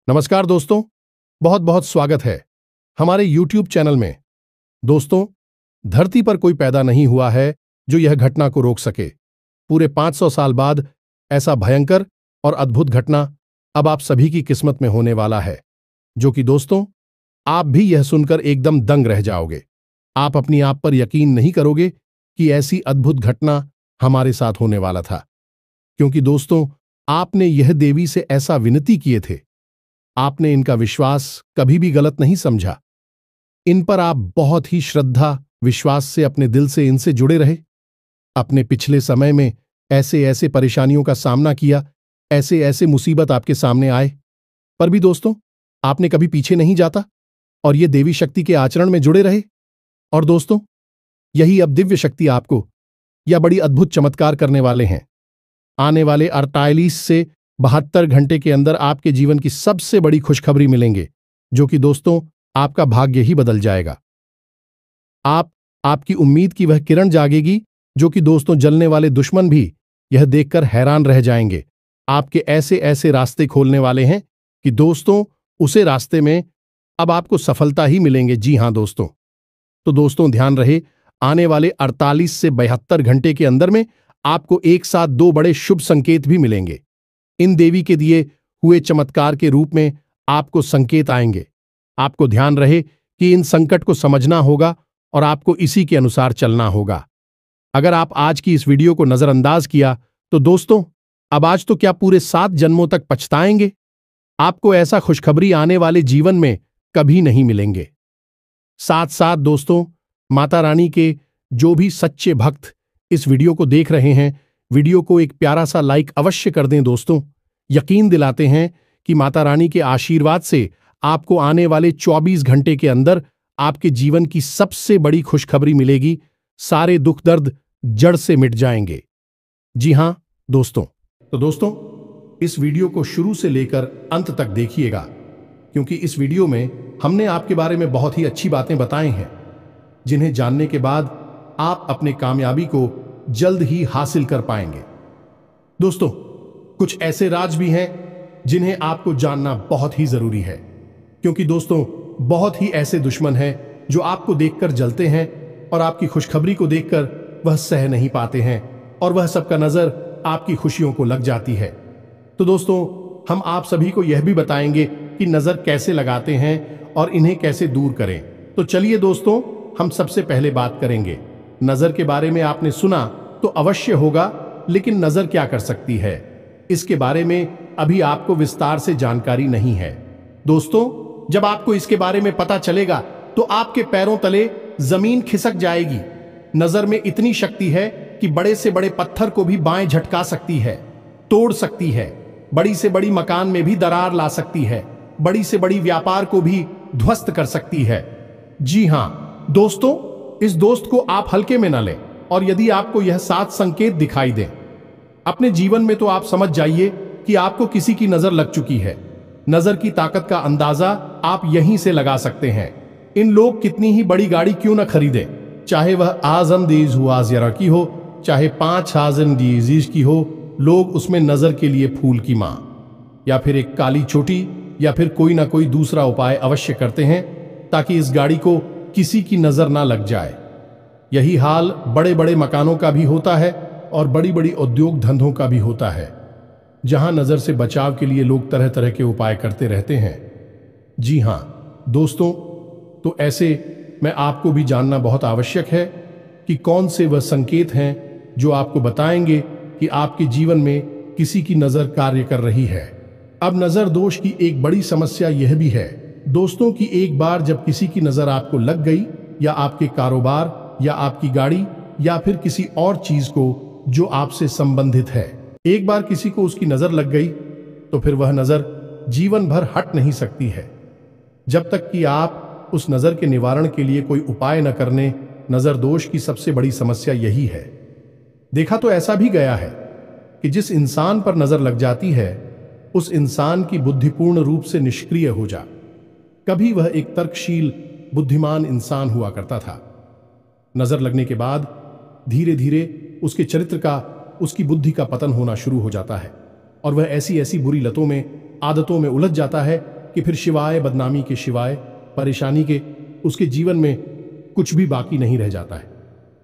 नमस्कार दोस्तों, बहुत बहुत स्वागत है हमारे YouTube चैनल में। दोस्तों, धरती पर कोई पैदा नहीं हुआ है जो यह घटना को रोक सके। पूरे 500 साल बाद ऐसा भयंकर और अद्भुत घटना अब आप सभी की किस्मत में होने वाला है, जो कि दोस्तों आप भी यह सुनकर एकदम दंग रह जाओगे। आप अपनी आप पर यकीन नहीं करोगे कि ऐसी अद्भुत घटना हमारे साथ होने वाला था, क्योंकि दोस्तों आपने यह देवी से ऐसा विनती किए थे। आपने इनका विश्वास कभी भी गलत नहीं समझा। इन पर आप बहुत ही श्रद्धा विश्वास से अपने दिल से इनसे जुड़े रहे। अपने पिछले समय में ऐसे ऐसे परेशानियों का सामना किया, ऐसे ऐसे मुसीबत आपके सामने आए, पर भी दोस्तों आपने कभी पीछे नहीं जाता और ये देवी शक्ति के आचरण में जुड़े रहे। और दोस्तों यही अब दिव्य शक्ति आपको यह बड़ी अद्भुत चमत्कार करने वाले हैं। आने वाले 48 से 72 घंटे के अंदर आपके जीवन की सबसे बड़ी खुशखबरी मिलेंगे, जो कि दोस्तों आपका भाग्य ही बदल जाएगा। आपकी उम्मीद की वह किरण जागेगी, जो कि दोस्तों जलने वाले दुश्मन भी यह देखकर हैरान रह जाएंगे। आपके ऐसे ऐसे रास्ते खोलने वाले हैं कि दोस्तों उसे रास्ते में अब आपको सफलता ही मिलेंगे। जी हां दोस्तों, तो दोस्तों ध्यान रहे, आने वाले 48 से 72 घंटे के अंदर में आपको एक साथ 2 बड़े शुभ संकेत भी मिलेंगे। इन देवी के दिए हुए चमत्कार के रूप में आपको संकेत आएंगे। आपको ध्यान रहे कि इन संकट को समझना होगा और आपको इसी के अनुसार चलना होगा। अगर आप आज की इस वीडियो को नजरअंदाज किया तो दोस्तों अब आज तो क्या पूरे 7 जन्मों तक पछताएंगे। आपको ऐसा खुशखबरी आने वाले जीवन में कभी नहीं मिलेंगे। साथ साथ दोस्तों माता रानी के जो भी सच्चे भक्त इस वीडियो को देख रहे हैं, वीडियो को एक प्यारा सा लाइक अवश्य कर दें। दोस्तों यकीन दिलाते हैं कि माता रानी के आशीर्वाद से आपको आने वाले 24 घंटे के अंदर आपके जीवन की सबसे बड़ी खुशखबरी मिलेगी। सारे दुख दर्द जड़ से मिट जाएंगे। जी हां दोस्तों, तो दोस्तों इस वीडियो को शुरू से लेकर अंत तक देखिएगा, क्योंकि इस वीडियो में हमने आपके बारे में बहुत ही अच्छी बातें बताई हैं, जिन्हें जानने के बाद आप अपने कामयाबी को जल्द ही हासिल कर पाएंगे। दोस्तों कुछ ऐसे राज भी हैं जिन्हें आपको जानना बहुत ही जरूरी है, क्योंकि दोस्तों बहुत ही ऐसे दुश्मन हैं जो आपको देखकर जलते हैं और आपकी खुशखबरी को देखकर वह सह नहीं पाते हैं और वह सबका नजर आपकी खुशियों को लग जाती है। तो दोस्तों हम आप सभी को यह भी बताएंगे कि नजर कैसे लगाते हैं और इन्हें कैसे दूर करें। तो चलिए दोस्तों हम सबसे पहले बात करेंगे नजर के बारे में। आपने सुना तो अवश्य होगा, लेकिन नजर क्या कर सकती है इसके बारे में अभी आपको विस्तार से जानकारी नहीं है। दोस्तों जब आपको इसके बारे में पता चलेगा तो आपके पैरों तले जमीन खिसक जाएगी। नजर में इतनी शक्ति है कि बड़े से बड़े पत्थर को भी बाएं झटका सकती है, तोड़ सकती है, बड़ी से बड़ी मकान में भी दरार ला सकती है, बड़ी से बड़ी व्यापार को भी ध्वस्त कर सकती है। जी हां दोस्तों, इस दोस्त को आप हल्के में न लें, और यदि आपको यह 7 संकेत दिखाई दें अपने जीवन में, तो आप समझ जाइए कि आपको किसी की नजर लग चुकी है। नजर की ताकत का अंदाजा आप यहीं से लगा सकते हैं। इन लोग कितनी ही बड़ी गाड़ी क्यों न खरीदे, चाहे वह आजम दीज हुआजरा की हो, चाहे 5000 दीजीज की हो, लोग उसमें नजर के लिए फूल की मां या फिर एक काली चोटी या फिर कोई ना कोई दूसरा उपाय अवश्य करते हैं, ताकि इस गाड़ी को किसी की नजर ना लग जाए। यही हाल बड़े बड़े मकानों का भी होता है और बड़ी बड़ी उद्योग धंधों का भी होता है, जहां नजर से बचाव के लिए लोग तरह तरह के उपाय करते रहते हैं। जी हां दोस्तों, तो ऐसे में आपको भी जानना बहुत आवश्यक है कि कौन से वह संकेत हैं जो आपको बताएंगे कि आपके जीवन में किसी की नजर कार्य कर रही है। अब नजर दोष की एक बड़ी समस्या यह भी है दोस्तों कि एक बार जब किसी की नजर आपको लग गई, या आपके कारोबार या आपकी गाड़ी या फिर किसी और चीज को जो आपसे संबंधित है, एक बार किसी को उसकी नजर लग गई तो फिर वह नजर जीवन भर हट नहीं सकती है, जब तक कि आप उस नजर के निवारण के लिए कोई उपाय न करने। नजर दोष की सबसे बड़ी समस्या यही है। देखा तो ऐसा भी गया है कि जिस इंसान पर नजर लग जाती है उस इंसान की बुद्धि पूर्ण रूप से निष्क्रिय हो जा। कभी वह एक तर्कशील बुद्धिमान इंसान हुआ करता था। नजर लगने के बाद धीरे धीरे उसके चरित्र का, उसकी बुद्धि का पतन होना शुरू हो जाता है और वह ऐसी ऐसी बुरी लतों में, आदतों में उलझ जाता है कि फिर शिवाय बदनामी के शिवाय परेशानी के उसके जीवन में कुछ भी बाकी नहीं रह जाता है।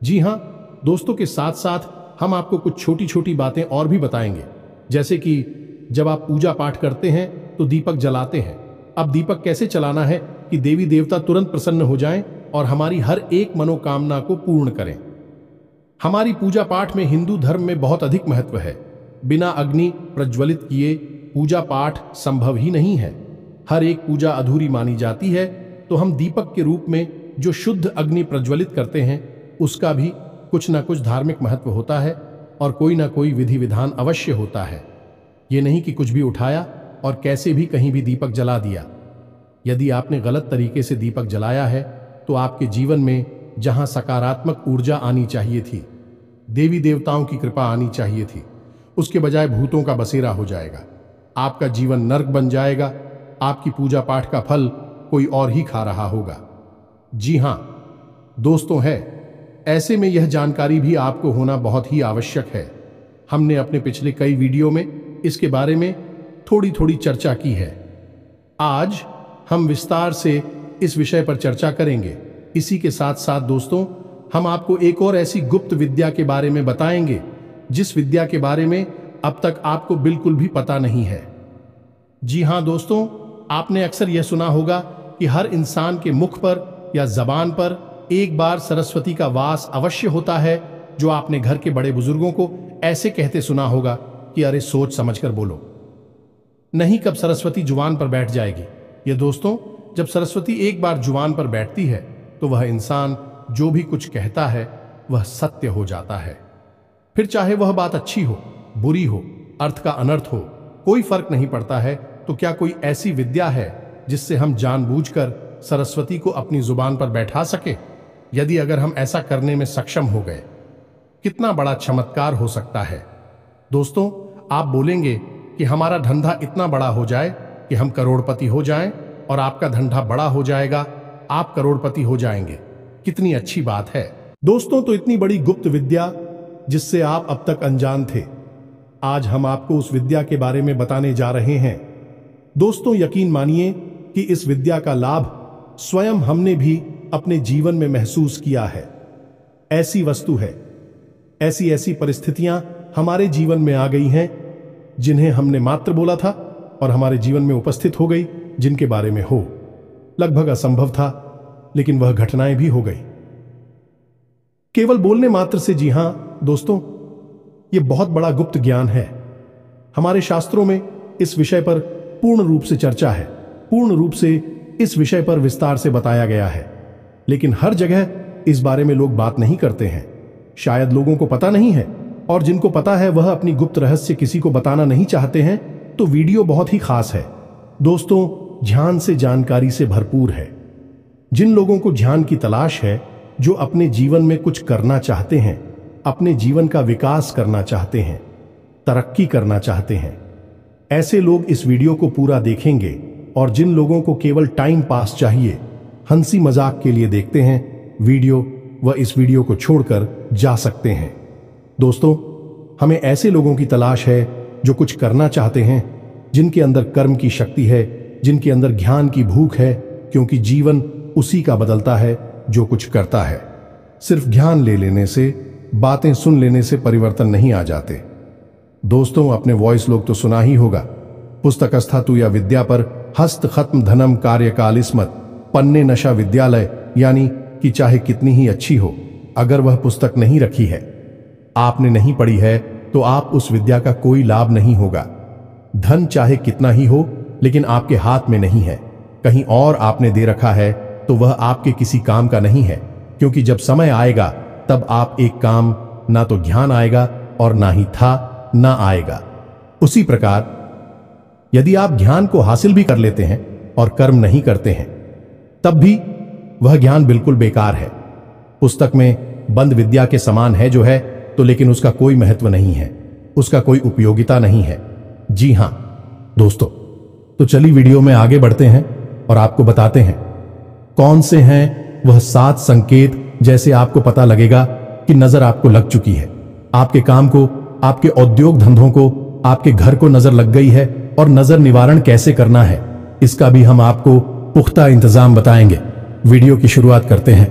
जी हाँ दोस्तों, के साथ साथ हम आपको कुछ छोटी छोटी बातें और भी बताएंगे, जैसे कि जब आप पूजा पाठ करते हैं तो दीपक जलाते हैं। अब दीपक कैसे चलाना है कि देवी देवता तुरंत प्रसन्न हो जाएं और हमारी हर एक मनोकामना को पूर्ण करें। हमारी पूजा पाठ में हिंदू धर्म में बहुत अधिक महत्व है। बिना अग्नि प्रज्वलित किए पूजा पाठ संभव ही नहीं है। हर एक पूजा अधूरी मानी जाती है, तो हम दीपक के रूप में जो शुद्ध अग्नि प्रज्वलित करते हैं उसका भी कुछ ना कुछ धार्मिक महत्व होता है और कोई ना कोई विधि विधान अवश्य होता है। ये नहीं कि कुछ भी उठाया और कैसे भी कहीं भी दीपक जला दिया। यदि आपने गलत तरीके से दीपक जलाया है तो आपके जीवन में जहां सकारात्मक ऊर्जा आनी चाहिए थी, देवी देवताओं की कृपा आनी चाहिए थी, उसके बजाय भूतों का बसेरा हो जाएगा। आपका जीवन नर्क बन जाएगा। आपकी पूजा पाठ का फल कोई और ही खा रहा होगा। जी हां दोस्तों, ऐसे में यह जानकारी भी आपको होना बहुत ही आवश्यक है। हमने अपने पिछले कई वीडियो में इसके बारे में थोड़ी थोड़ी चर्चा की है। आज हम विस्तार से इस विषय पर चर्चा करेंगे। इसी के साथ साथ दोस्तों, हम आपको एक और ऐसी गुप्त विद्या के बारे में बताएंगे जिस विद्या के बारे में अब तक आपको बिल्कुल भी पता नहीं है। जी हां दोस्तों, आपने अक्सर यह सुना होगा कि हर इंसान के मुख पर या जबान पर एक बार सरस्वती का वास अवश्य होता है, जो आपने घर के बड़े बुजुर्गों को ऐसे कहते सुना होगा कि अरे सोच समझकर बोलो, नहीं कब सरस्वती जुबान पर बैठ जाएगी। ये दोस्तों, जब सरस्वती एक बार जुबान पर बैठती है तो वह इंसान जो भी कुछ कहता है वह सत्य हो जाता है। फिर चाहे वह बात अच्छी हो, बुरी हो, अर्थ का अनर्थ हो, कोई फर्क नहीं पड़ता है। तो क्या कोई ऐसी विद्या है जिससे हम जानबूझकर सरस्वती को अपनी जुबान पर बैठा सके? यदि अगर हम ऐसा करने में सक्षम हो गए, कितना बड़ा चमत्कार हो सकता है। दोस्तों, आप बोलेंगे कि हमारा धंधा इतना बड़ा हो जाए कि हम करोड़पति हो जाएं और आपका धंधा बड़ा हो जाएगा, आप करोड़पति हो जाएंगे। कितनी अच्छी बात है दोस्तों। तो इतनी बड़ी गुप्त विद्या जिससे आप अब तक अनजान थे, आज हम आपको उस विद्या के बारे में बताने जा रहे हैं। दोस्तों, यकीन मानिए कि इस विद्या का लाभ स्वयं हमने भी अपने जीवन में महसूस किया है। ऐसी वस्तु है, ऐसी ऐसी परिस्थितियां हमारे जीवन में आ गई हैं जिन्हें हमने मात्र बोला था और हमारे जीवन में उपस्थित हो गई, जिनके बारे में हो लगभग असंभव था, लेकिन वह घटनाएं भी हो गई केवल बोलने मात्र से। जी हां दोस्तों, यह बहुत बड़ा गुप्त ज्ञान है। हमारे शास्त्रों में इस विषय पर पूर्ण रूप से चर्चा है, पूर्ण रूप से इस विषय पर विस्तार से बताया गया है, लेकिन हर जगह इस बारे में लोग बात नहीं करते हैं। शायद लोगों को पता नहीं है, और जिनको पता है वह अपनी गुप्त रहस्य किसी को बताना नहीं चाहते हैं। तो वीडियो बहुत ही खास है दोस्तों, ध्यान से जानकारी से भरपूर है। जिन लोगों को ध्यान की तलाश है, जो अपने जीवन में कुछ करना चाहते हैं, अपने जीवन का विकास करना चाहते हैं, तरक्की करना चाहते हैं, ऐसे लोग इस वीडियो को पूरा देखेंगे। और जिन लोगों को केवल टाइम पास चाहिए, हंसी मजाक के लिए देखते हैं वीडियो, वह इस वीडियो को छोड़कर जा सकते हैं। दोस्तों, हमें ऐसे लोगों की तलाश है जो कुछ करना चाहते हैं, जिनके अंदर कर्म की शक्ति है, जिनके अंदर ज्ञान की भूख है, क्योंकि जीवन उसी का बदलता है जो कुछ करता है। सिर्फ ज्ञान ले लेने से, बातें सुन लेने से परिवर्तन नहीं आ जाते। दोस्तों, अपने वॉइस लोग तो सुना ही होगा, पुस्तकस्था तू या विद्या पर हस्त खत्म धनम कार्यकाल स्मत पन्ने नशा विद्यालय, यानी कि चाहे कितनी ही अच्छी हो, अगर वह पुस्तक नहीं रखी है, आपने नहीं पढ़ी है, तो आप उस विद्या का कोई लाभ नहीं होगा। धन चाहे कितना ही हो, लेकिन आपके हाथ में नहीं है, कहीं और आपने दे रखा है, तो वह आपके किसी काम का नहीं है। क्योंकि जब समय आएगा तब आप एक काम, ना तो ध्यान आएगा और ना ही था ना आएगा। उसी प्रकार यदि आप ज्ञान को हासिल भी कर लेते हैं और कर्म नहीं करते हैं, तब भी वह ज्ञान बिल्कुल बेकार है। पुस्तक में बंद विद्या के समान है जो है, तो लेकिन उसका कोई महत्व नहीं है, उसका कोई उपयोगिता नहीं है। जी हां दोस्तों, तो चलिए वीडियो में आगे बढ़ते हैं और आपको बताते हैं कौन से हैं वह 7 संकेत, जैसे आपको पता लगेगा कि नजर आपको लग चुकी है, आपके काम को, आपके औद्योग धंधों को, आपके घर को नजर लग गई है, और नजर निवारण कैसे करना है इसका भी हम आपको पुख्ता इंतजाम बताएंगे। वीडियो की शुरुआत करते हैं,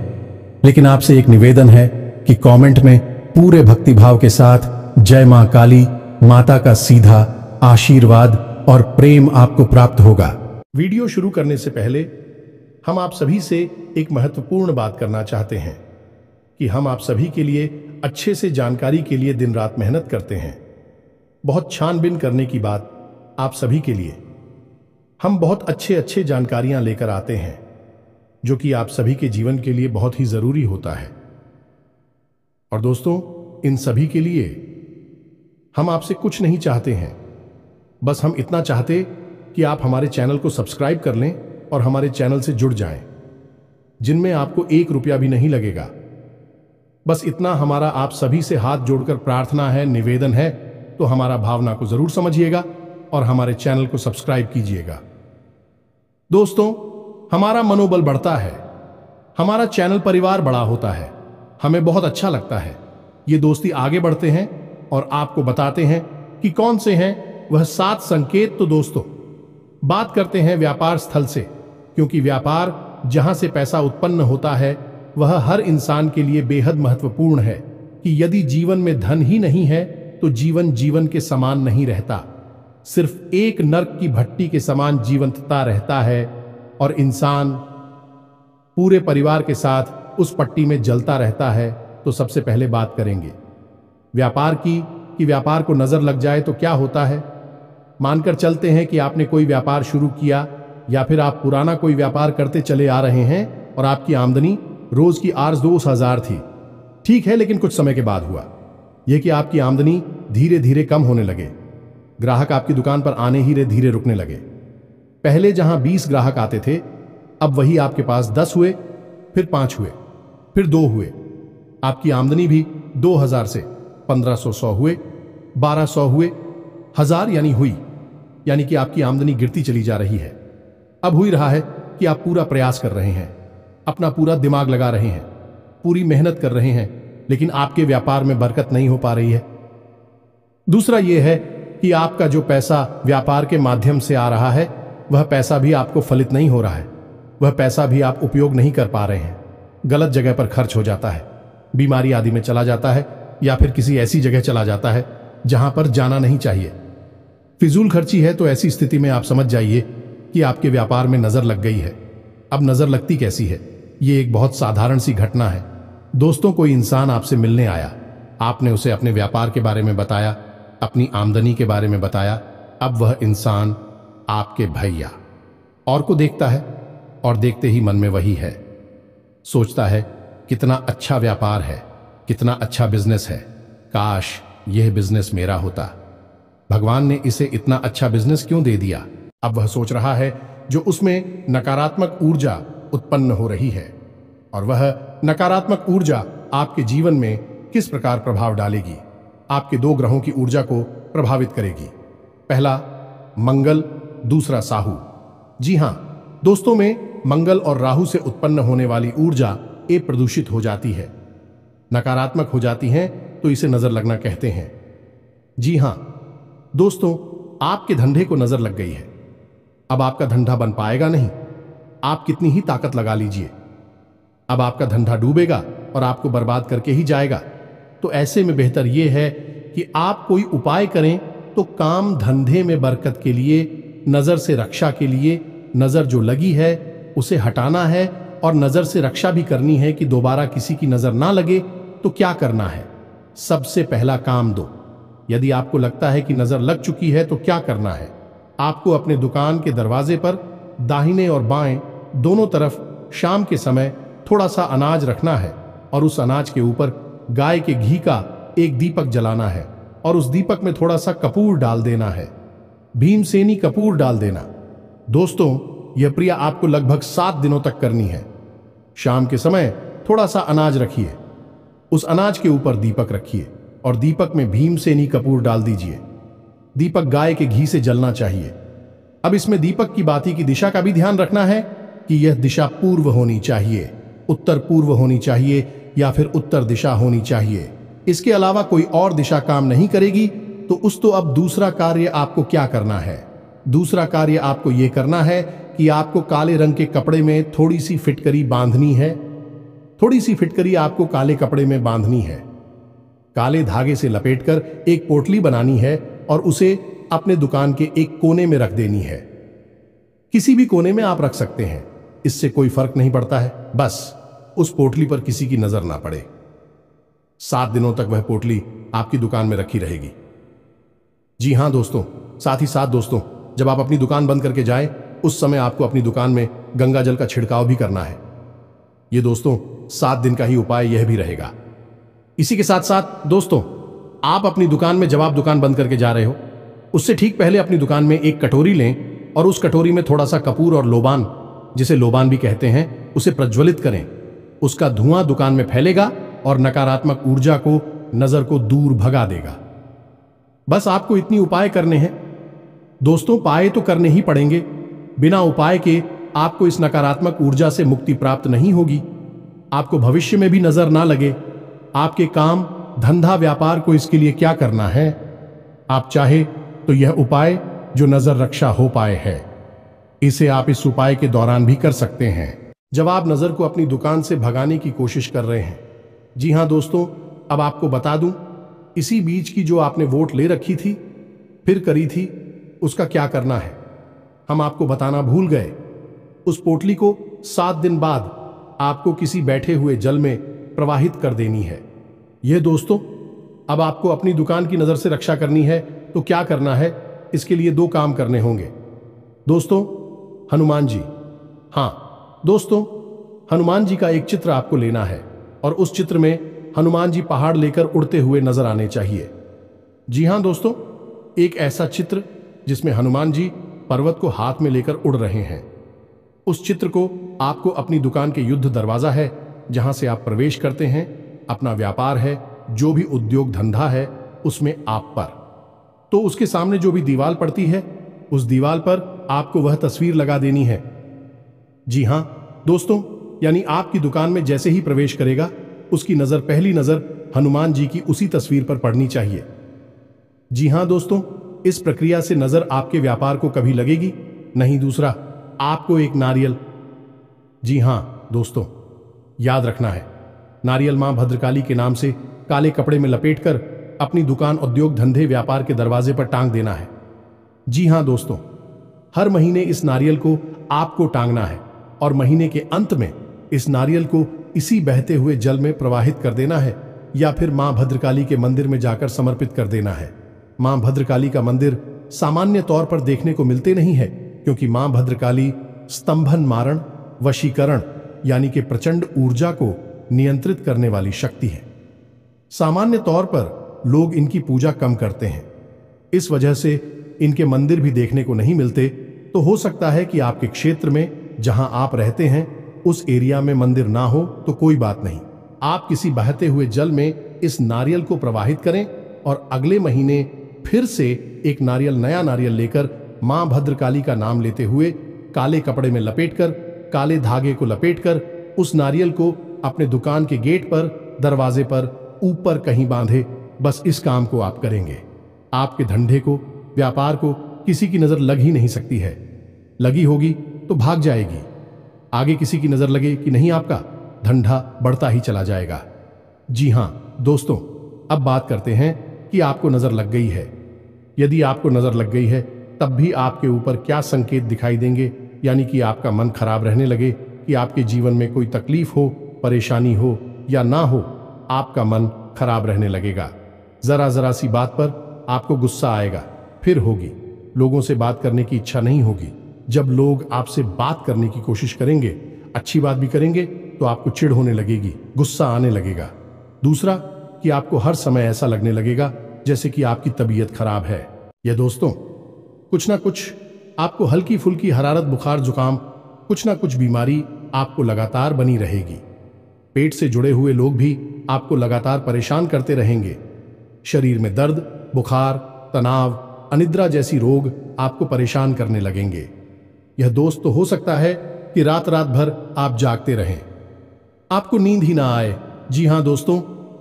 लेकिन आपसे एक निवेदन है कि कमेंट में पूरे भक्तिभाव के साथ जय मां काली माता का सीधा आशीर्वाद और प्रेम आपको प्राप्त होगा। वीडियो शुरू करने से पहले हम आप सभी से एक महत्वपूर्ण बात करना चाहते हैं कि हम आप सभी के लिए अच्छे से जानकारी के लिए दिन रात मेहनत करते हैं। बहुत छानबीन करने की बात आप सभी के लिए हम बहुत अच्छे जानकारियां लेकर आते हैं, जो कि आप सभी के जीवन के लिए बहुत ही जरूरी होता है। और दोस्तों, इन सभी के लिए हम आपसे कुछ नहीं चाहते हैं, बस हम इतना चाहते कि आप हमारे चैनल को सब्सक्राइब कर लें और हमारे चैनल से जुड़ जाएं, जिनमें आपको 1 रुपया भी नहीं लगेगा। बस इतना हमारा आप सभी से हाथ जोड़कर प्रार्थना है, निवेदन है। तो हमारा भावना को जरूर समझिएगा और हमारे चैनल को सब्सक्राइब कीजिएगा। दोस्तों, हमारा मनोबल बढ़ता है, हमारा चैनल परिवार बड़ा होता है, हमें बहुत अच्छा लगता है। ये दोस्ती आगे बढ़ते हैं और आपको बताते हैं कि कौन से हैं वह 7 संकेत। तो दोस्तों, बात करते हैं व्यापार स्थल से, क्योंकि व्यापार जहां से पैसा उत्पन्न होता है वह हर इंसान के लिए बेहद महत्वपूर्ण है कि यदि जीवन में धन ही नहीं है तो जीवन के समान नहीं रहता। सिर्फ एक नर्क की भट्टी के समान जीवंतता रहता है और इंसान पूरे परिवार के साथ उस पट्टी में जलता रहता है। तो सबसे पहले बात करेंगे व्यापार की, कि व्यापार को नजर लग जाए तो क्या होता है। मानकर चलते हैं कि आपने कोई व्यापार शुरू किया या फिर आप पुराना कोई व्यापार करते चले आ रहे हैं और आपकी आमदनी रोज की 8-10,000 थी। ठीक है, लेकिन कुछ समय के बाद हुआ यह कि आपकी आमदनी धीरे धीरे कम होने लगे। ग्राहक आपकी दुकान पर आने ही धीरे रुकने लगे। पहले जहां 20 ग्राहक आते थे, अब वही आपके पास 10 हुए, फिर 5 हुए, फिर 2 हुए। आपकी आमदनी भी 2000 से 1500 हुए, 1200 हुए, 1000 यानी कि आपकी आमदनी गिरती चली जा रही है। अब हुई रहा है कि आप पूरा प्रयास कर रहे हैं, अपना पूरा दिमाग लगा रहे हैं, पूरी मेहनत कर रहे हैं, लेकिन आपके व्यापार में बरकत नहीं हो पा रही है। दूसरा यह है कि आपका जो पैसा व्यापार के माध्यम से आ रहा है वह पैसा भी आपको फलित नहीं हो रहा है। वह पैसा भी आप उपयोग नहीं कर पा रहे हैं, गलत जगह पर खर्च हो जाता है, बीमारी आदि में चला जाता है या फिर किसी ऐसी जगह चला जाता है जहां पर जाना नहीं चाहिए। फिजूल खर्ची है। तो ऐसी स्थिति में आप समझ जाइए कि आपके व्यापार में नजर लग गई है। अब नजर लगती कैसी है? ये एक बहुत साधारण सी घटना है। दोस्तों, कोई इंसान आपसे मिलने आया, आपने उसे अपने व्यापार के बारे में बताया, अपनी आमदनी के बारे में बताया। अब वह इंसान आपके भैया और को देखता है और देखते ही मन में वही है, सोचता है कितना अच्छा व्यापार है, कितना अच्छा बिजनेस है, काश यह बिजनेस मेरा होता। भगवान ने इसे इतना अच्छा बिजनेस क्यों दे दिया? अब वह सोच रहा है जो उसमें नकारात्मक ऊर्जा उत्पन्न हो रही है, और वह नकारात्मक ऊर्जा आपके जीवन में किस प्रकार प्रभाव डालेगी। आपके 2 ग्रहों की ऊर्जा को प्रभावित करेगी। पहला मंगल, दूसरा साहू। जी हां दोस्तों, में मंगल और राहु से उत्पन्न होने वाली ऊर्जा प्रदूषित हो जाती है, नकारात्मक हो जाती है, तो इसे नजर लगना कहते हैं। जी हां दोस्तों, आपके धंधे को नजर लग गई है। अब आपका धंधा बन पाएगा नहीं, आप कितनी ही ताकत लगा लीजिए। अब आपका धंधा डूबेगा और आपको बर्बाद करके ही जाएगा। तो ऐसे में बेहतर यह है कि आप कोई उपाय करें। तो काम धंधे में बरकत के लिए, नजर से रक्षा के लिए, नजर जो लगी है उसे हटाना है और नजर से रक्षा भी करनी है कि दोबारा किसी की नजर ना लगे। तो क्या करना है? सबसे पहला काम दो। यदि आपको लगता है कि नजर लग चुकी है तो क्या करना है? आपको अपने दुकान के दरवाजे पर दाहिने और बाएं दोनों तरफ शाम के समय थोड़ा सा अनाज रखना है और उस अनाज के ऊपर गाय के घी का एक दीपक जलाना है और उस दीपक में थोड़ा सा कपूर डाल देना है, भीमसेनी कपूर डाल देना। दोस्तों, यह क्रिया आपको लगभग 7 दिनों तक करनी है। शाम के समय थोड़ा सा अनाज रखिए, उस अनाज के ऊपर दीपक रखिए और दीपक में भीमसेनी कपूर डाल दीजिए। दीपक गाय के घी से जलना चाहिए। अब इसमें दीपक की बाती की दिशा का भी ध्यान रखना है कि यह दिशा पूर्व होनी चाहिए, उत्तर पूर्व होनी चाहिए या फिर उत्तर दिशा होनी चाहिए। इसके अलावा कोई और दिशा काम नहीं करेगी। तो अब दूसरा कार्य आपको क्या करना है? दूसरा कार्य आपको यह करना है कि आपको काले रंग के कपड़े में थोड़ी सी फिटकरी बांधनी है। थोड़ी सी फिटकरी आपको काले कपड़े में बांधनी है, काले धागे से लपेटकर एक पोटली बनानी है और उसे अपने दुकान के एक कोने में रख देनी है। किसी भी कोने में आप रख सकते हैं, इससे कोई फर्क नहीं पड़ता है, बस उस पोटली पर किसी की नजर ना पड़े। 7 दिनों तक वह पोटली आपकी दुकान में रखी रहेगी। जी हां दोस्तों, साथ ही साथ दोस्तों, जब आप अपनी दुकान बंद करके जाएं, उस समय आपको अपनी दुकान में गंगा जल का छिड़काव भी करना है। ये दोस्तों 7 दिन का ही उपाय यह भी रहेगा। इसी के साथ साथ दोस्तों, आप अपनी दुकान में, जब आप दुकान बंद करके जा रहे हो, उससे ठीक पहले अपनी दुकान में एक कटोरी लें और उस कटोरी में थोड़ा सा कपूर और लोबान, जिसे लोबान भी कहते हैं, उसे प्रज्वलित करें। उसका धुआं दुकान में फैलेगा और नकारात्मक ऊर्जा को, नजर को दूर भगा देगा। बस आपको इतनी उपाय करने हैं दोस्तों। उपाय तो करने ही पड़ेंगे, बिना उपाय के आपको इस नकारात्मक ऊर्जा से मुक्ति प्राप्त नहीं होगी। आपको भविष्य में भी नजर ना लगे। आपके काम, धंधा, व्यापार को इसके लिए क्या करना है, आप चाहे तो यह उपाय जो नजर रक्षा हो पाए है, इसे आप इस उपाय के दौरान भी कर सकते हैं जब आप नजर को अपनी दुकान से भगाने की कोशिश कर रहे हैं। जी हां दोस्तों, अब आपको बता दूं, इसी बीच की जो आपने वोट ले रखी थी, फिर करी थी, उसका क्या करना है हम आपको बताना भूल गए। उस पोटली को 7 दिन बाद आपको किसी बैठे हुए जल में प्रवाहित कर देनी है। यह दोस्तों, अब आपको अपनी दुकान की नजर से रक्षा करनी है, तो क्या करना है, इसके लिए 2 काम करने होंगे दोस्तों। हनुमान जी, हां दोस्तों, हनुमान जी का एक चित्र आपको लेना है और उस चित्र में हनुमान जी पहाड़ लेकर उड़ते हुए नजर आने चाहिए। जी हां दोस्तों, एक ऐसा चित्र जिसमें हनुमान जी पर्वत को हाथ में लेकर उड़ रहे हैं। उस चित्र को आपको अपनी दुकान के युद्ध दरवाजा है, जहां से आप प्रवेश करते हैं, अपना व्यापार है, जो भी उद्योग धंधा है, उसमें आप पर, तो उसके सामने जो भी दीवार पड़ती है, उस दीवार पर आपको वह तस्वीर लगा देनी है। जी हां दोस्तों, यानी आपकी दुकान में जैसे ही प्रवेश करेगा, उसकी नजर, पहली नजर हनुमान जी की उसी तस्वीर पर पड़नी चाहिए। जी हां दोस्तों, इस प्रक्रिया से नजर आपके व्यापार को कभी लगेगी नहीं। दूसरा, आपको एक नारियल, जी हां दोस्तों, याद रखना है, नारियल मां भद्रकाली के नाम से काले कपड़े में लपेटकर अपनी दुकान, उद्योग धंधे, व्यापार के दरवाजे पर टांग देना है। जी हां दोस्तों, हर महीने इस नारियल को आपको टांगना है और महीने के अंत में इस नारियल को इसी बहते हुए जल में प्रवाहित कर देना है, या फिर मां भद्रकाली के मंदिर में जाकर समर्पित कर देना है। मां भद्रकाली का मंदिर सामान्य तौर पर देखने को मिलते नहीं है, क्योंकि मां भद्रकाली स्तंभन मारण, वशीकरण यानी कि प्रचंड ऊर्जा को नियंत्रित करने वाली शक्ति है। सामान्य तौर पर लोग इनकी पूजा कम करते हैं, इस वजह से इनके मंदिर भी देखने को नहीं मिलते। तो हो सकता है कि आपके क्षेत्र में जहां आप रहते हैं उस एरिया में मंदिर ना हो, तो कोई बात नहीं, आप किसी बहते हुए जल में इस नारियल को प्रवाहित करें और अगले महीने फिर से एक नारियल, नया नारियल लेकर मां भद्रकाली का नाम लेते हुए काले कपड़े में लपेटकर, काले धागे को लपेटकर उस नारियल को अपने दुकान के गेट पर, दरवाजे पर, ऊपर कहीं बांधे। बस इस काम को आप करेंगे, आपके धंधे को, व्यापार को किसी की नजर लग ही नहीं सकती है। लगी होगी तो भाग जाएगी। आगे किसी की नजर लगे कि नहीं, आपका धंधा बढ़ता ही चला जाएगा। जी हां दोस्तों, अब बात करते हैं कि आपको नजर लग गई है। यदि आपको नजर लग गई है, तब भी आपके ऊपर क्या संकेत दिखाई देंगे, यानी कि आपका मन खराब रहने लगे, कि आपके जीवन में कोई तकलीफ हो, परेशानी हो या ना हो, आपका मन खराब रहने लगेगा। जरा जरा सी बात पर आपको गुस्सा आएगा, फिर होगी लोगों से बात करने की इच्छा नहीं होगी। जब लोग आपसे बात करने की कोशिश करेंगे, अच्छी बात भी करेंगे, तो आपको चिढ़ होने लगेगी, गुस्सा आने लगेगा। दूसरा, कि आपको हर समय ऐसा लगने लगेगा जैसे कि आपकी तबीयत खराब है। यह दोस्तों, कुछ ना कुछ आपको हल्की फुल्की हरारत, बुखार, जुकाम, कुछ ना कुछ बीमारी आपको लगातार बनी रहेगी। पेट से जुड़े हुए लोग भी आपको लगातार परेशान करते रहेंगे। शरीर में दर्द, बुखार, तनाव, अनिद्रा जैसी रोग आपको परेशान करने लगेंगे। यह दोस्त तो हो सकता है कि रात रात भर आप जागते रहें, आपको नींद ही ना आए। जी हां दोस्तों,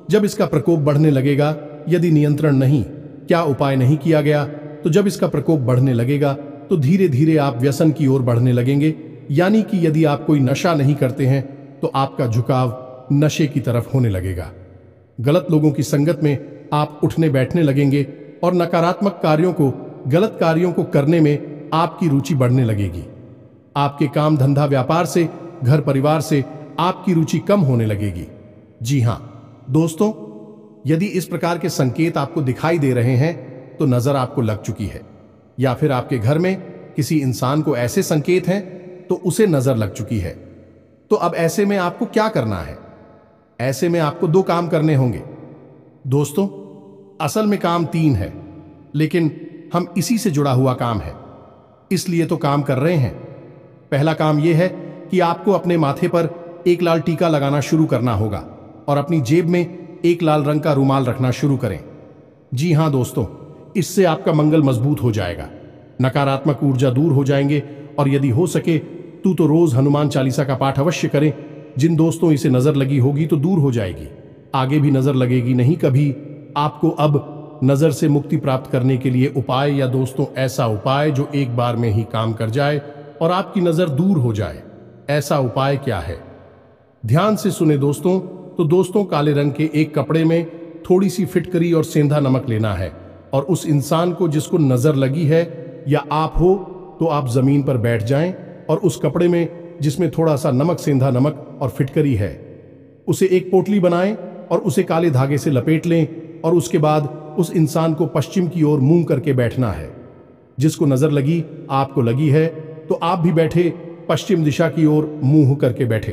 जब इसका प्रकोप बढ़ने लगेगा, यदि नियंत्रण नहीं, क्या उपाय नहीं किया गया, तो जब इसका प्रकोप बढ़ने लगेगा तो धीरे धीरे आप व्यसन की ओर बढ़ने लगेंगे। यानी कि यदि आप कोई नशा नहीं करते हैं तो आपका झुकाव नशे की तरफ होने लगेगा। गलत लोगों की संगत में आप उठने बैठने लगेंगे और नकारात्मक कार्यों को, गलत कार्यों को करने में आपकी रुचि बढ़ने लगेगी। आपके काम धंधा व्यापार से, घर परिवार से आपकी रुचि कम होने लगेगी। जी हां दोस्तों, यदि इस प्रकार के संकेत आपको दिखाई दे रहे हैं तो नजर आपको लग चुकी है, या फिर आपके घर में किसी इंसान को ऐसे संकेत हैं तो उसे नजर लग चुकी है। तो अब ऐसे में आपको क्या करना है? ऐसे में आपको 2 काम करने होंगे। दोस्तों, असल में काम 3 है, लेकिन हम इसी से जुड़ा हुआ काम है, इसलिए तो काम कर रहे हैं। पहला काम यह है कि आपको अपने माथे पर एक लाल टीका लगाना शुरू करना होगा और अपनी जेब में एक लाल रंग का रुमाल रखना शुरू करें। जी हां दोस्तों, इससे आपका मंगल मजबूत हो जाएगा, नकारात्मक ऊर्जा दूर हो जाएंगे। और यदि हो सके तो रोज हनुमान चालीसा का पाठ अवश्य करें। जिन दोस्तों इसे नजर लगी होगी तो दूर हो जाएगी, आगे भी नजर लगेगी नहीं कभी। आपको अब नजर से मुक्ति प्राप्त करने के लिए उपाय, या दोस्तों ऐसा उपाय जो एक बार में ही काम कर जाए और आपकी नजर दूर हो जाए, ऐसा उपाय क्या है? ध्यान से सुने दोस्तों। तो दोस्तों, काले रंग के एक कपड़े में थोड़ी सी फिटकरी और सेंधा नमक लेना है और उस इंसान को जिसको नजर लगी है, या आप हो तो आप जमीन पर बैठ जाएं और उस कपड़े में जिसमें थोड़ा सा नमक, सेंधा नमक और फिटकरी है, उसे एक पोटली बनाएं और उसे काले धागे से लपेट लें। और उसके बाद उस इंसान को पश्चिम की ओर मुंह करके बैठना है। जिसको नजर लगी, आपको लगी है, तो आप भी बैठे पश्चिम दिशा की ओर मुंह करके बैठे।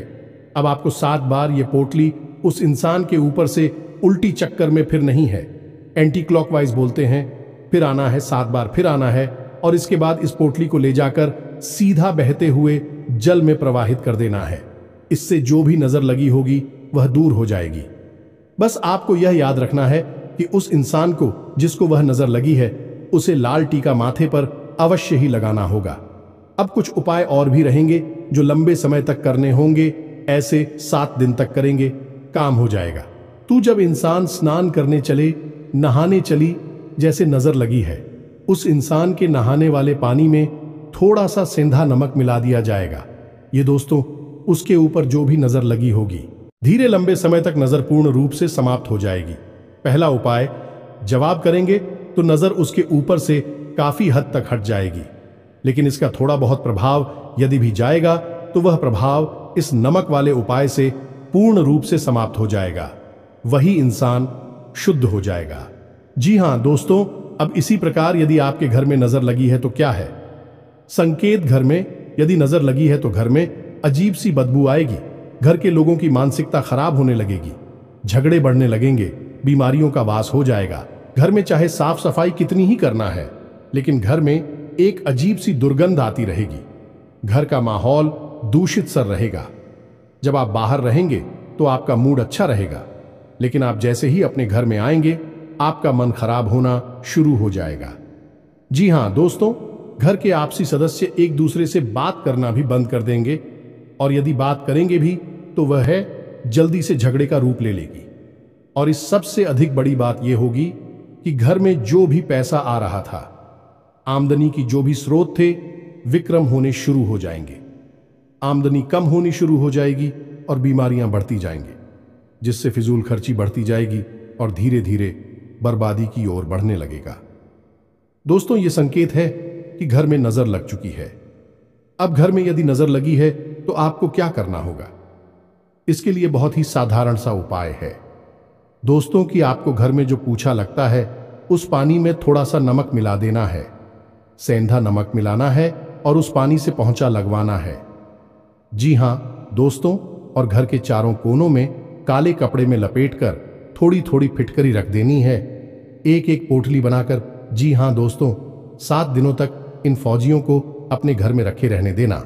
अब आपको 7 बार ये पोटली उस इंसान के ऊपर से उल्टी चक्कर में फिर नहीं है, एंटी क्लॉकवाइज बोलते हैं, फिर आना है 7 बार, फिर आना है। और इसके बाद इस पोटली को ले जाकर सीधा बहते हुए जल में प्रवाहित कर देना है। इससे जो भी नजर लगी होगी वह दूर हो जाएगी। बस आपको यह याद रखना है कि उस इंसान को जिसको वह नजर लगी है, उसे लाल टीका माथे पर अवश्य ही लगाना होगा। अब कुछ उपाय और भी रहेंगे जो लंबे समय तक करने होंगे। ऐसे 7 दिन तक करेंगे, काम हो जाएगा। तू जब इंसान स्नान करने चले, नहाने चली, जैसे नजर लगी है, उस इंसान के नहाने वाले पानी में थोड़ा सा सेंधा नमक मिला दिया जाएगा। ये दोस्तों, उसके ऊपर जो भी नजर लगी होगी, धीरे लंबे समय तक नजर पूर्ण रूप से समाप्त हो जाएगी। पहला उपाय, जवाब करेंगे तो नजर उसके ऊपर से काफी हद तक हट जाएगी, लेकिन इसका थोड़ा बहुत प्रभाव यदि भी जाएगा तो वह प्रभाव इस नमक वाले उपाय से पूर्ण रूप से समाप्त हो जाएगा। वही इंसान शुद्ध हो जाएगा। जी हां दोस्तों, अब इसी प्रकार यदि आपके घर में नजर लगी है तो क्या है? संकेत, घर में यदि नजर लगी है तो घर में अजीब सी बदबू आएगी, घर के लोगों की मानसिकता खराब होने लगेगी, झगड़े बढ़ने लगेंगे, बीमारियों का वास हो जाएगा। घर में चाहे साफ सफाई कितनी ही करना है, लेकिन घर में एक अजीब सी दुर्गंध आती रहेगी। घर का माहौल दूषित सा रहेगा। जब आप बाहर रहेंगे तो आपका मूड अच्छा रहेगा, लेकिन आप जैसे ही अपने घर में आएंगे आपका मन खराब होना शुरू हो जाएगा। जी हां दोस्तों, घर के आपसी सदस्य एक दूसरे से बात करना भी बंद कर देंगे, और यदि बात करेंगे भी तो वह जल्दी से झगड़े का रूप ले लेगी। और इस सबसे अधिक बड़ी बात यह होगी कि घर में जो भी पैसा आ रहा था, आमदनी की जो भी स्रोत थे, विक्रम होने शुरू हो जाएंगे। आमदनी कम होनी शुरू हो जाएगी और बीमारियां बढ़ती जाएंगी, जिससे फिजूल खर्ची बढ़ती जाएगी और धीरे धीरे बर्बादी की ओर बढ़ने लगेगा। दोस्तों, ये संकेत है कि घर में नजर लग चुकी है। अब घर में यदि नजर लगी है तो आपको क्या करना होगा? इसके लिए बहुत ही साधारण सा उपाय है दोस्तों, कि आपको घर में जो पूछा लगता है उस पानी में थोड़ा सा नमक मिला देना है, सेंधा नमक मिलाना है और उस पानी से पोंछा लगवाना है। जी हां दोस्तों, और घर के चारों कोनों में काले कपड़े में लपेटकर थोड़ी थोड़ी फिटकरी रख देनी है, एक एक पोटली बनाकर। जी हां दोस्तों, 7 दिनों तक इन फौजियों को अपने घर में रखे रहने देना।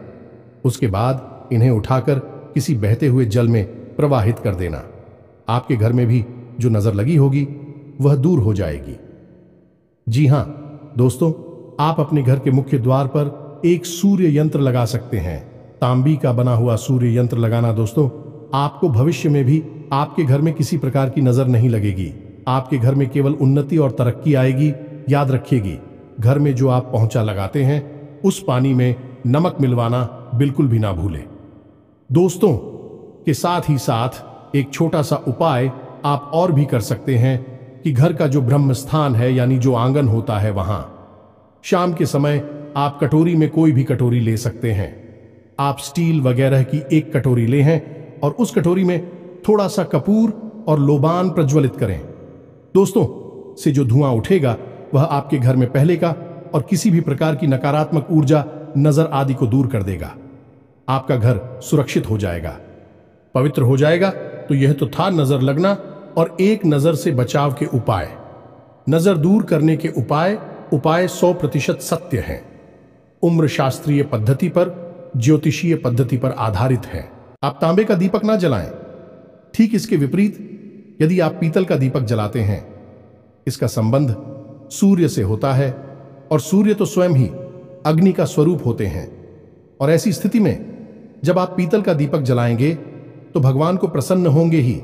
उसके बाद इन्हें उठाकर किसी बहते हुए जल में प्रवाहित कर देना। आपके घर में भी जो नजर लगी होगी वह दूर हो जाएगी। जी हां दोस्तों, आप अपने घर के मुख्य द्वार पर एक सूर्य यंत्र लगा सकते हैं। तांबी का बना हुआ सूर्य यंत्र लगाना दोस्तों, आपको भविष्य में भी आपके घर में किसी प्रकार की नजर नहीं लगेगी। आपके घर में केवल उन्नति और तरक्की आएगी। याद रखिएगी, घर में जो आप पोंछा लगाते हैं उस पानी में नमक मिलवाना बिल्कुल भी ना भूलें। दोस्तों के साथ ही साथ एक छोटा सा उपाय आप और भी कर सकते हैं कि घर का जो ब्रह्म स्थान है यानी जो आंगन होता है वहां शाम के समय आप कटोरी में कोई भी कटोरी ले सकते हैं। आप स्टील वगैरह की एक कटोरी ले हैं और उस कटोरी में थोड़ा सा कपूर और लोबान प्रज्वलित करें। दोस्तों से जो धुआं उठेगा वह आपके घर में पहले का और किसी भी प्रकार की नकारात्मक ऊर्जा, नजर आदि को दूर कर देगा। आपका घर सुरक्षित हो जाएगा, पवित्र हो जाएगा। तो यह तो था नजर लगना और एक नजर से बचाव के उपाय। नजर दूर करने के उपाय 100% सत्य हैं, उम्र शास्त्रीय पद्धति पर, ज्योतिषीय पद्धति पर आधारित है। आप तांबे का दीपक ना जलाएं। ठीक इसके विपरीत यदि आप पीतल का दीपक जलाते हैं, इसका संबंध सूर्य से होता है और सूर्य तो स्वयं ही अग्नि का स्वरूप होते हैं। और ऐसी स्थिति में जब आप पीतल का दीपक जलाएंगे तो भगवान को प्रसन्न होंगे ही।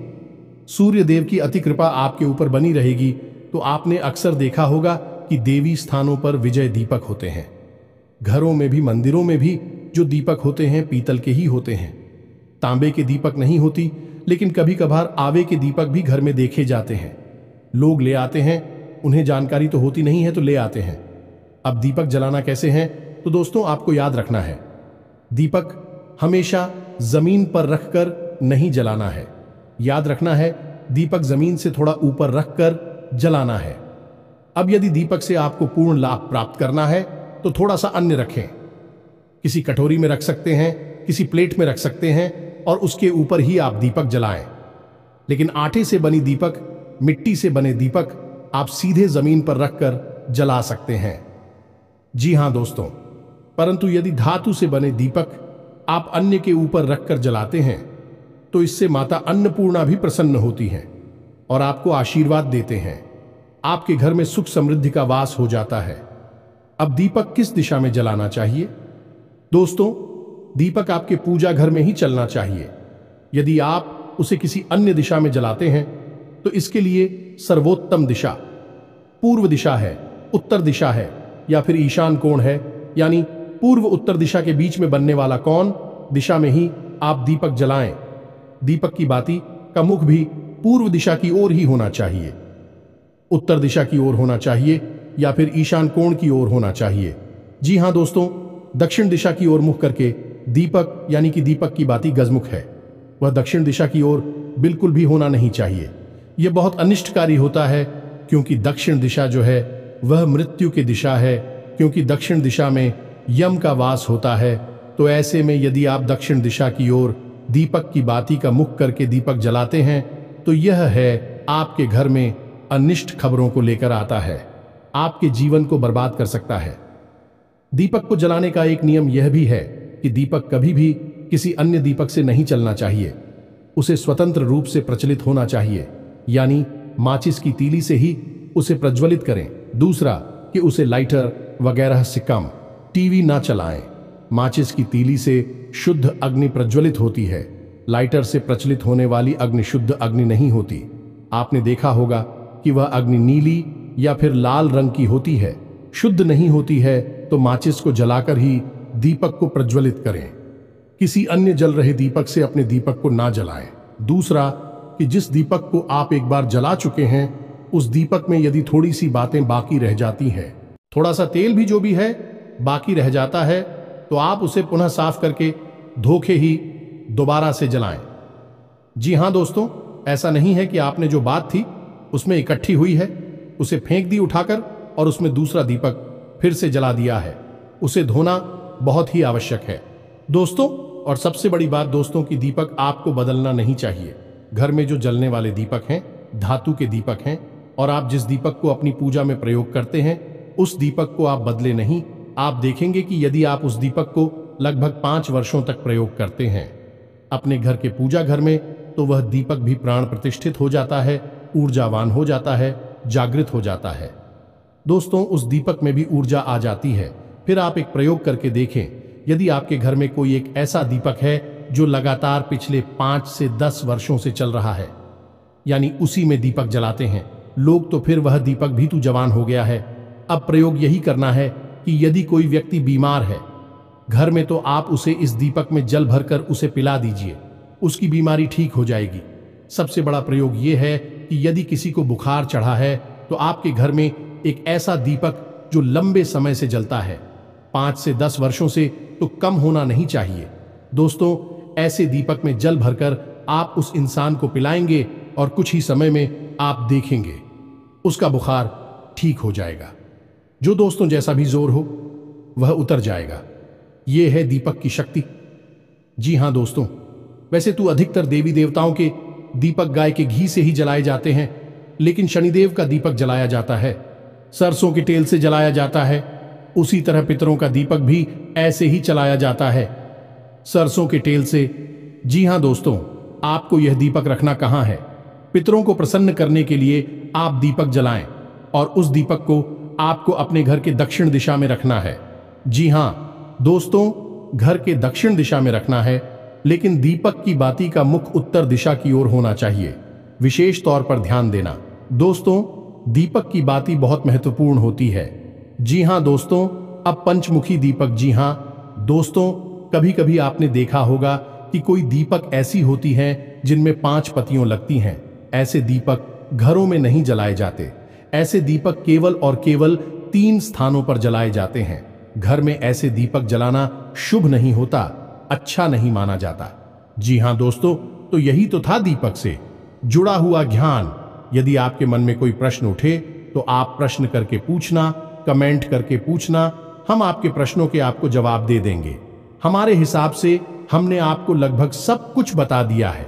सूर्य देव की अति कृपा आपके ऊपर बनी रहेगी। तो आपने अक्सर देखा होगा कि देवी स्थानों पर विजय दीपक होते हैं। घरों में भी, मंदिरों में भी जो दीपक होते हैं पीतल के ही होते हैं, तांबे के दीपक नहीं होती। लेकिन कभी कभार आवे के दीपक भी घर में देखे जाते हैं। लोग ले आते हैं, उन्हें जानकारी तो होती नहीं है तो ले आते हैं। अब दीपक जलाना कैसे है? तो दोस्तों आपको याद रखना है, दीपक हमेशा जमीन पर रखकर नहीं जलाना है। याद रखना है, दीपक जमीन से थोड़ा ऊपर रखकर जलाना है। अब यदि दीपक से आपको पूर्ण लाभ प्राप्त करना है तो थोड़ा सा अन्य रखें। किसी कटोरी में रख सकते हैं, किसी प्लेट में रख सकते हैं और उसके ऊपर ही आप दीपक जलाएं। लेकिन आटे से बनी दीपक, मिट्टी से बने दीपक आप सीधे जमीन पर रखकर जला सकते हैं। जी हां दोस्तों, परंतु यदि धातु से बने दीपक आप अन्य के ऊपर रखकर जलाते हैं तो इससे माता अन्नपूर्णा भी प्रसन्न होती हैं और आपको आशीर्वाद देते हैं। आपके घर में सुख समृद्धि का वास हो जाता है। अब दीपक किस दिशा में जलाना चाहिए? दोस्तों दीपक आपके पूजा घर में ही चलना चाहिए। यदि आप उसे किसी अन्य दिशा में जलाते हैं तो इसके लिए सर्वोत्तम दिशा पूर्व दिशा है, उत्तर दिशा है या फिर ईशान कोण है। यानी पूर्व उत्तर दिशा के बीच में बनने वाला कोण दिशा में ही आप दीपक जलाएं। दीपक की बाती का मुख भी पूर्व दिशा की ओर ही होना चाहिए, उत्तर दिशा की ओर होना चाहिए या फिर ईशान कोण की ओर होना चाहिए। जी हां दोस्तों, दक्षिण दिशा की ओर मुख करके दीपक यानी कि दीपक की बाती गजमुख है, वह दक्षिण दिशा की ओर बिल्कुल भी होना नहीं चाहिए। यह बहुत अनिष्टकारी होता है क्योंकि दक्षिण दिशा जो है वह मृत्यु की दिशा है, क्योंकि दक्षिण दिशा में यम का वास होता है। तो ऐसे में यदि आप दक्षिण दिशा की ओर दीपक की बाती का मुख करके दीपक जलाते हैं तो यह है आपके घर में अनिष्ट खबरों को लेकर आता है, आपके जीवन को बर्बाद कर सकता है। दीपक को जलाने का एक नियम यह भी है कि दीपक कभी भी किसी अन्य दीपक से नहीं चलना चाहिए, उसे स्वतंत्र रूप से प्रचलित होना चाहिए, यानी माचिस की तीली से ही उसे प्रज्वलित करें। दूसरा कि उसे लाइटर वगैरह से कम टीवी ना चलाएं। माचिस की तीली से शुद्ध अग्नि प्रज्वलित होती है, लाइटर से प्रचलित होने वाली अग्नि शुद्ध अग्नि नहीं होती। आपने देखा होगा कि वह अग्नि नीली या फिर लाल रंग की होती है, शुद्ध नहीं होती है। तो माचिस को जलाकर ही दीपक को प्रज्वलित करें, किसी अन्य जल रहे दीपक से अपने दीपक को ना जलाएं। दूसरा कि जिस दीपक को आप एक बार जला चुके हैं उस दीपक में यदि थोड़ी सी बातें बाकी रह जाती हैं, थोड़ा सा तेल भी जो भी है बाकी रह जाता है, तो आप उसे पुनः साफ करके धोखे ही दोबारा से जलाएं। जी हां दोस्तों, ऐसा नहीं है कि आपने जो बात थी उसमें इकट्ठी हुई है उसे फेंक दी उठाकर और उसमें दूसरा दीपक फिर से जला दिया है। उसे धोना बहुत ही आवश्यक है दोस्तों। और सबसे बड़ी बात दोस्तों की दीपक आपको बदलना नहीं चाहिए। घर में जो जलने वाले दीपक हैं धातु के दीपक हैं और आप जिस दीपक को अपनी पूजा में प्रयोग करते हैं उस दीपक को आप बदले नहीं। आप देखेंगे कि यदि आप उस दीपक को लगभग 5 वर्षों तक प्रयोग करते हैं अपने घर के पूजा घर में, तो वह दीपक भी प्राण प्रतिष्ठित हो जाता है, ऊर्जावान हो जाता है, जागृत हो जाता है। दोस्तों उस दीपक में भी ऊर्जा आ जाती है। फिर आप एक प्रयोग करके देखें, यदि आपके घर में कोई एक ऐसा दीपक है जो लगातार पिछले 5 से 10 वर्षों से चल रहा है, यानी उसी में दीपक जलाते हैं लोग, तो फिर वह दीपक भी तो जवान हो गया है। अब प्रयोग यही करना है कि यदि कोई व्यक्ति बीमार है घर में, तो आप उसे इस दीपक में जल भरकर उसे पिला दीजिए, उसकी बीमारी ठीक हो जाएगी। सबसे बड़ा प्रयोग यह है कि यदि किसी को बुखार चढ़ा है तो आपके घर में एक ऐसा दीपक जो लंबे समय से जलता है, 5 से 10 वर्षों से तो कम होना नहीं चाहिए। दोस्तों, ऐसे दीपक में जल भरकर आप उस इंसान को पिलाएंगे और कुछ ही समय में आप देखेंगे उसका बुखार ठीक हो जाएगा। जो दोस्तों जैसा भी जोर हो वह उतर जाएगा। यह है दीपक की शक्ति। जी हां दोस्तों, वैसे तो अधिकतर देवी देवताओं के दीपक गाय के घी से ही जलाए जाते हैं, लेकिन शनिदेव का दीपक जलाया जाता है, सरसों के तेल से जलाया जाता है। उसी तरह पितरों का दीपक भी ऐसे ही जलाया जाता है, सरसों के तेल से। जी हां दोस्तों, आपको यह दीपक रखना कहां है? पितरों को प्रसन्न करने के लिए आप दीपक जलाएं और उस दीपक को आपको अपने घर के दक्षिण दिशा में रखना है। जी हां दोस्तों, घर के दक्षिण दिशा में रखना है, लेकिन दीपक की बाती का मुख उत्तर दिशा की ओर होना चाहिए। विशेष तौर पर ध्यान देना दोस्तों, दीपक की बाती बहुत महत्वपूर्ण होती है। जी हां दोस्तों, अब पंचमुखी दीपक। जी हां दोस्तों, कभी कभी आपने देखा होगा कि कोई दीपक ऐसी होती हैं जिनमें 5 पत्तियां लगती हैं। ऐसे दीपक घरों में नहीं जलाए जाते। ऐसे दीपक केवल और केवल 3 स्थानों पर जलाए जाते हैं। घर में ऐसे दीपक जलाना शुभ नहीं होता, अच्छा नहीं माना जाता। जी हां दोस्तों, तो यही तो था दीपक से जुड़ा हुआ ज्ञान। यदि आपके मन में कोई प्रश्न उठे तो आप प्रश्न करके पूछना, कमेंट करके पूछना, हम आपके प्रश्नों के आपको जवाब दे देंगे। हमारे हिसाब से हमने आपको लगभग सब कुछ बता दिया है।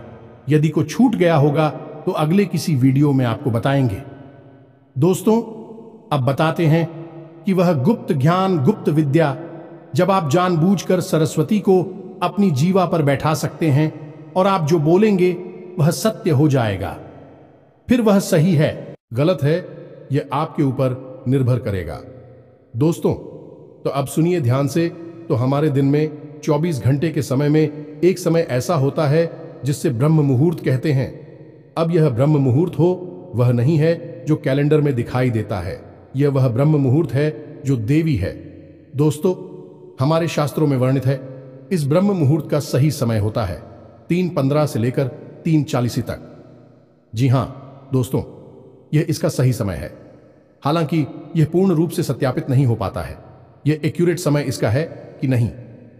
यदि कुछ छूट गया होगा तो अगले किसी वीडियो में आपको बताएंगे। दोस्तों, अब बताते हैं कि वह गुप्त ज्ञान, गुप्त विद्या, जब आप जानबूझकर सरस्वती को अपनी जीवा पर बैठा सकते हैं और आप जो बोलेंगे वह सत्य हो जाएगा। फिर वह सही है, गलत है, यह आपके ऊपर निर्भर करेगा। दोस्तों, तो अब सुनिए ध्यान से। तो हमारे दिन में 24 घंटे के समय में एक समय ऐसा होता है जिससे ब्रह्म मुहूर्त कहते हैं। अब यह ब्रह्म मुहूर्त हो वह नहीं है जो कैलेंडर में दिखाई देता है, यह वह ब्रह्म मुहूर्त है जो देवी है। दोस्तों, हमारे शास्त्रों में वर्णित है इस ब्रह्म मुहूर्त का सही समय होता है 3:15 से लेकर 3:40 तक। जी हां दोस्तों, यह इसका सही समय है। हालांकि यह पूर्ण रूप से सत्यापित नहीं हो पाता है यह एक्यूरेट समय इसका है कि नहीं,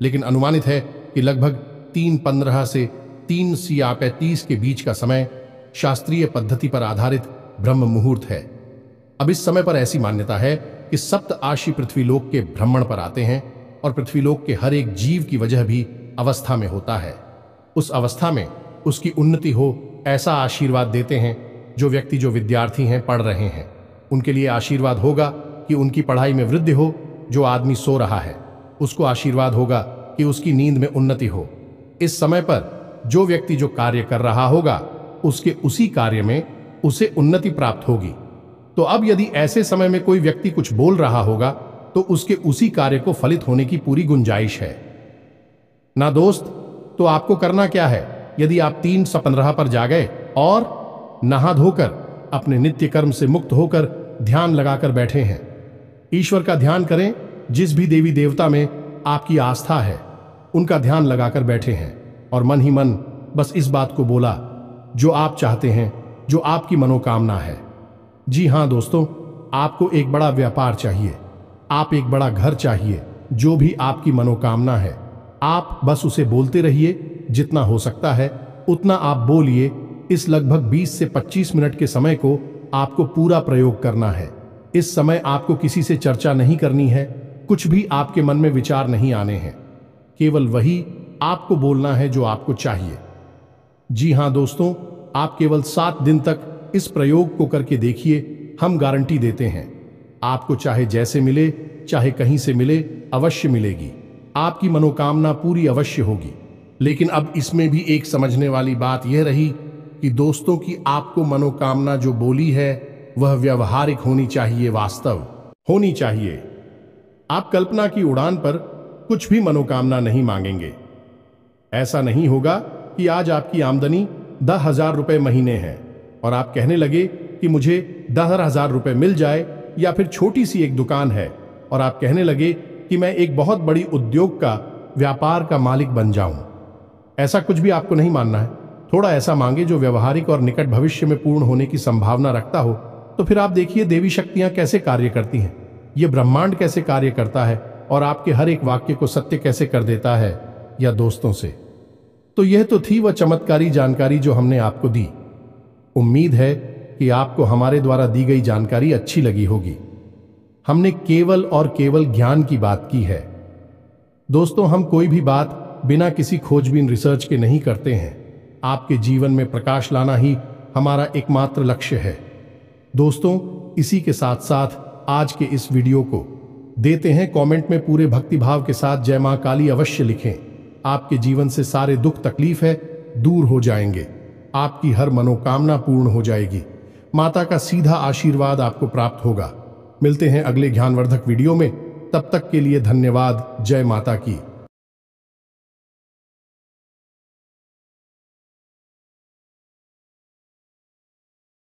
लेकिन अनुमानित है कि लगभग 3:15 से 3:35 के बीच का समय शास्त्रीय पद्धति पर आधारित ब्रह्म मुहूर्त है। अब इस समय पर ऐसी मान्यता है कि सप्त आशी पृथ्वीलोक के भ्रमण पर आते हैं और पृथ्वीलोक के हर एक जीव की वजह भी अवस्था में होता है। उस अवस्था में उसकी उन्नति हो ऐसा आशीर्वाद देते हैं। जो व्यक्ति, जो विद्यार्थी हैं, पढ़ रहे हैं, उनके लिए आशीर्वाद होगा कि उनकी पढ़ाई में वृद्धि हो। जो आदमी सो रहा है उसको आशीर्वाद होगा कि उसकी नींद में उन्नति हो। इस समय पर जो व्यक्ति जो कार्य कर रहा होगा उसके उसी कार्य में उसे उन्नति प्राप्त होगी। तो अब यदि ऐसे समय में कोई व्यक्ति कुछ बोल रहा होगा तो उसके उसी कार्य को फलित होने की पूरी गुंजाइश है ना दोस्त। तो आपको करना क्या है? यदि आप 3:15 पर जा गए और नहा धोकर अपने नित्य कर्म से मुक्त होकर ध्यान लगाकर बैठे हैं, ईश्वर का ध्यान करें। जिस भी देवी देवता में आपकी आस्था है उनका ध्यान लगाकर बैठे हैं और मन ही मन बस इस बात को बोला जो आप चाहते हैं, जो आपकी मनोकामना है। जी हां दोस्तों, आपको एक बड़ा व्यापार चाहिए, आप एक बड़ा घर चाहिए, जो भी आपकी मनोकामना है आप बस उसे बोलते रहिए। जितना हो सकता है उतना आप बोलिए। इस लगभग 20 से 25 मिनट के समय को आपको पूरा प्रयोग करना है। इस समय आपको किसी से चर्चा नहीं करनी है, कुछ भी आपके मन में विचार नहीं आने हैं, केवल वही आपको बोलना है जो आपको चाहिए। जी हां दोस्तों, आप केवल 7 दिन तक इस प्रयोग को करके देखिए। हम गारंटी देते हैं आपको चाहे जैसे मिले, चाहे कहीं से मिले, अवश्य मिलेगी। आपकी मनोकामना पूरी अवश्य होगी। लेकिन अब इसमें भी एक समझने वाली बात यह रही कि दोस्तों की आपको मनोकामना जो बोली है वह व्यवहारिक होनी चाहिए, वास्तव होनी चाहिए। आप कल्पना की उड़ान पर कुछ भी मनोकामना नहीं मांगेंगे। ऐसा नहीं होगा कि आज आपकी आमदनी 10,000 रुपए महीने है और आप कहने लगे कि मुझे 10,000 रुपए मिल जाए, या फिर छोटी सी एक दुकान है और आप कहने लगे कि मैं एक बहुत बड़ी उद्योग का व्यापार का मालिक बन जाऊं। ऐसा कुछ भी आपको नहीं मानना है। थोड़ा ऐसा मांगे जो व्यवहारिक और निकट भविष्य में पूर्ण होने की संभावना रखता हो। तो फिर आप देखिए देवी शक्तियां कैसे कार्य करती हैं, ये ब्रह्मांड कैसे कार्य करता है और आपके हर एक वाक्य को सत्य कैसे कर देता है। या दोस्तों से तो यह तो थी वह चमत्कारी जानकारी जो हमने आपको दी। उम्मीद है कि आपको हमारे द्वारा दी गई जानकारी अच्छी लगी होगी। हमने केवल और केवल ज्ञान की बात की है। दोस्तों, हम कोई भी बात बिना किसी खोजबीन रिसर्च के नहीं करते हैं। आपके जीवन में प्रकाश लाना ही हमारा एकमात्र लक्ष्य है। दोस्तों, इसी के साथ साथ आज के इस वीडियो को देते हैं कमेंट में पूरे भक्तिभाव के साथ जय मां काली अवश्य लिखें। आपके जीवन से सारे दुख तकलीफ है दूर हो जाएंगे। आपकी हर मनोकामना पूर्ण हो जाएगी। माता का सीधा आशीर्वाद आपको प्राप्त होगा। मिलते हैं अगले ज्ञानवर्धक वीडियो में। तब तक के लिए धन्यवाद। जय माता की।